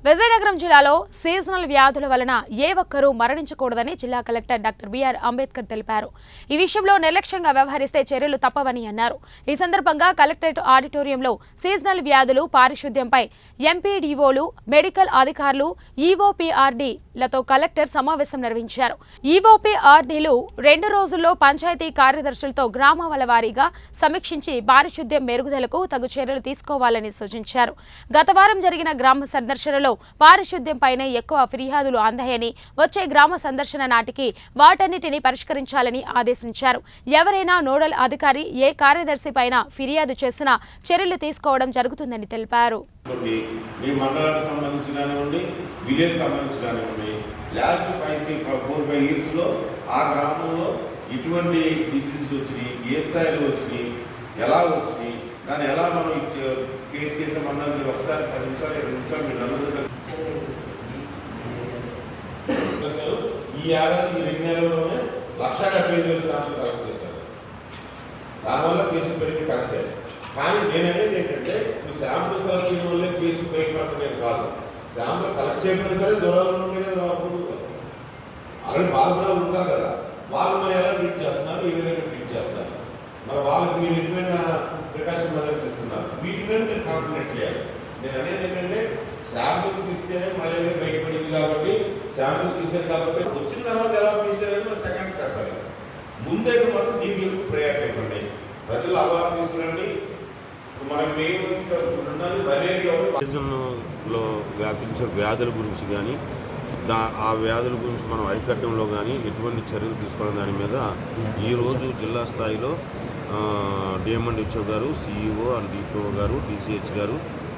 విజయనగరం జిల్లాలో సీజనల్ వ్యాధుల వలన ఏ ఒక్కరూ మరణించకూడదని జిల్లా కలెక్టర్ డాక్టర్ బిఆర్ అంబేద్కర్ తెలిపారు. ఈ విషయంలో నిర్లక్ష్యంగా వ్యవహరిస్తే చర్యలు తప్పవని అన్నారు. ఈ సందర్భంగా కలెక్టరేట్ ఆడిటోరియంలో సీజనల్ వ్యాధులు, పారిశుద్ధ్యంపై ఎంపీడీఓలు, మెడికల్ అధికారులు, ఈఓపీఆర్డీలతో కలెక్టర్ సమావేశం నిర్వహించారు. ఈఓపీఆర్డీలు 2 రోజుల్లో పంచాయతీ కార్యదర్శులతో గ్రామాల వారీగా సమీక్షించి పారిశుద్ధ్యం మెరుగుదలకు తగు చర్యలు తీసుకోవాలని సూచించారు. గత వారం జరిగిన గ్రామ సందర్శనలో పారిశుద్ధ్యంపైనే ఎక్కువ ఫిర్యాదులు అందాయని, వచ్చే గ్రామ సందర్శన నాటికి వాటన్నిటిని పరిష్కరించాలని ఆదేశించారు. ఎవరైనా నోడల్ అధికారి ఏ కార్యదర్శి పైన ఫిర్యాదు చేసినా చర్యలు తీసుకోవడం జరుగుతుందని తెలిపారు. దాన్ని ఎలా మనం ఫేస్ చేసామన్నది ఒకసారి 10 నిమిషాలు 20 నిమిషాలు మీరు నలుగురు ఈ ఏడాది ఈ 2 నెలల్లోనే 1,75,000 శాంపుల్ కలెక్ట్ చేశారు. దానివల్ల కేసులు పెరిగి కరెక్టే. కానీ నేననేది ఏంటంటే ఇప్పుడు శాంపుల్ కలెక్ట్ చేయడం వల్లే కేసులు బయటపడుతున్నాయి కాదు. శాంపుల్ కలెక్ట్ చేయకపోయినా సరే దూరాలు ఉండే కదా, ఆల్రెడీ బాధపడే ఉంటారు కదా, వాళ్ళు మనం ఎలా ట్రీట్ చేస్తున్నారు, ఏ విధంగా ట్రీట్ చేస్తున్నారు, మరి వాళ్ళకి మీరు ఎటువంటి ప్రికాషన్ మెజర్స్ ఇస్తున్నారు, వీటి మీద మీరు కాన్సన్ట్రేట్ చేయాలి. నేను అనేది ఏంటంటే శాంపుల్ తీస్తేనే మలేరియా బయటపడింది కాబట్టి శాంపుల్ తీసారు కాబట్టి వచ్చిన తర్వాత ఎలా తీసారని సెకండ్ కట్టాలి. ముందైతే మాత్రం దీనికి ఎక్కువ ప్రయాసం ఇవ్వండి, ప్రజలు అవగాహన తీసుకురండి. మనకి మెయిన్ ఉన్నది మలేరియా సీజన్లో వ్యాపించే వ్యాధుల గురించి కానీ ఆ వ్యాధుల గురించి మనం అరికట్టడంలో కానీ ఎటువంటి చర్యలు తీసుకోవడం దాని మీద ఈరోజు జిల్లా స్థాయిలో డిఎంఎండ్హెచ్ఓ గారు, సిఇఓ అండ్ డిపిఓ గారు, డిసిహెచ్ గారు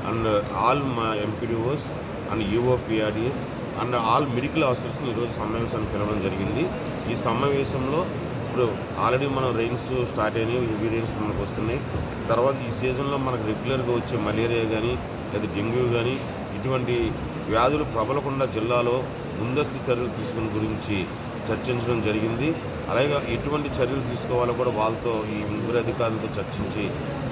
అండ్ ఆల్ మా MPDOs and EOPRDs and all medical ఆఫీసర్స్ని ఈరోజు సమావేశాన్ని పిలవడం జరిగింది. ఈ సమావేశంలో ఇప్పుడు ఆల్రెడీ మనం రెయిన్స్ స్టార్ట్ అయినాయి, హెవీ రెయిన్స్ మనకు వస్తున్నాయి. తర్వాత ఈ సీజన్లో మనకు రెగ్యులర్గా వచ్చే మలేరియా కానీ లేదా డెంగ్యూ కానీ ఇటువంటి వ్యాధులు ప్రబలకుండా జిల్లాలో ముందస్తు చర్యలు తీసుకునే గురించి చర్చించడం జరిగింది. అలాగే ఎటువంటి చర్యలు తీసుకోవాలో కూడా వాళ్ళతో ఈ ముగ్గురు అధికారులతో చర్చించి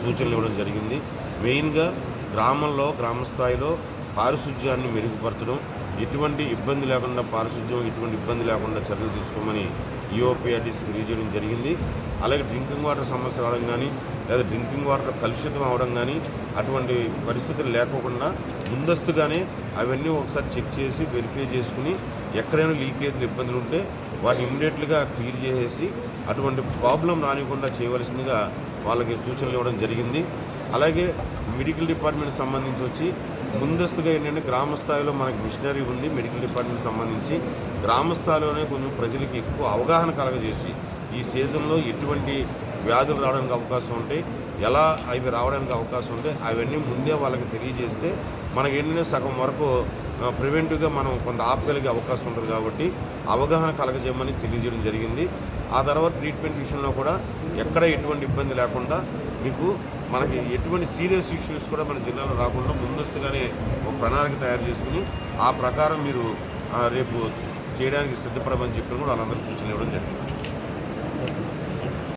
సూచనలు ఇవ్వడం జరిగింది. మెయిన్గా గ్రామంలో గ్రామస్థాయిలో పారిశుధ్యాన్ని మెరుగుపరచడం, ఎటువంటి ఇబ్బంది లేకుండా పారిశుధ్యం ఎటువంటి ఇబ్బంది లేకుండా చర్యలు తీసుకోమని ఈఓపీఆర్డీస్ తెలియజేయడం జరిగింది. అలాగే డ్రింకింగ్ వాటర్ సమస్య రావడం కానీ లేదా డ్రింకింగ్ వాటర్ కలుషితం అవడం కానీ అటువంటి పరిస్థితులు లేకోకుండా ముందస్తుగానే అవన్నీ ఒకసారి చెక్ చేసి వెరిఫై చేసుకుని ఎక్కడైనా లీకేజ్లు ఇబ్బందులు ఉంటే వాటిని ఇమ్మీడియట్గా క్లియర్ చేసేసి అటువంటి ప్రాబ్లం రానికుండా చేయవలసిందిగా వాళ్ళకి సూచనలు ఇవ్వడం జరిగింది. అలాగే మెడికల్ డిపార్ట్మెంట్ సంబంధించి వచ్చి ముందస్తుగా ఏంటంటే గ్రామ స్థాయిలో మనకి మిషనరీ ఉంది. మెడికల్ డిపార్ట్మెంట్ సంబంధించి గ్రామ స్థాయిలోనే కొంచెం ప్రజలకి ఎక్కువ అవగాహన కలగజేసి ఈ సీజన్లో ఎటువంటి వ్యాధులు రావడానికి అవకాశం ఉంటాయి, ఎలా అవి రావడానికి అవకాశం ఉంటాయి అవన్నీ ముందే వాళ్ళకి తెలియజేస్తే మనకి ఏంటంటే సగం వరకు ప్రివెంటివ్గా మనం కొంత ఆపగలిగే అవకాశం ఉంటుంది. కాబట్టి అవగాహన కలగజేయమని తెలియజేయడం జరిగింది. ఆ తర్వాత ట్రీట్మెంట్ విషయంలో కూడా ఎక్కడ ఎటువంటి ఇబ్బంది లేకుండా మీకు మనకి ఎటువంటి సీరియస్ ఇష్యూస్ కూడా మన జిల్లాలో రాకుండా ముందస్తుగానే ఒక ప్రణాళిక తయారు చేసుకుని ఆ ప్రకారం మీరు రేపు చేయడానికి సిద్ధపడమని చెప్పి కూడా వాళ్ళందరూ సూచనలు ఇవ్వడం జరిగింది.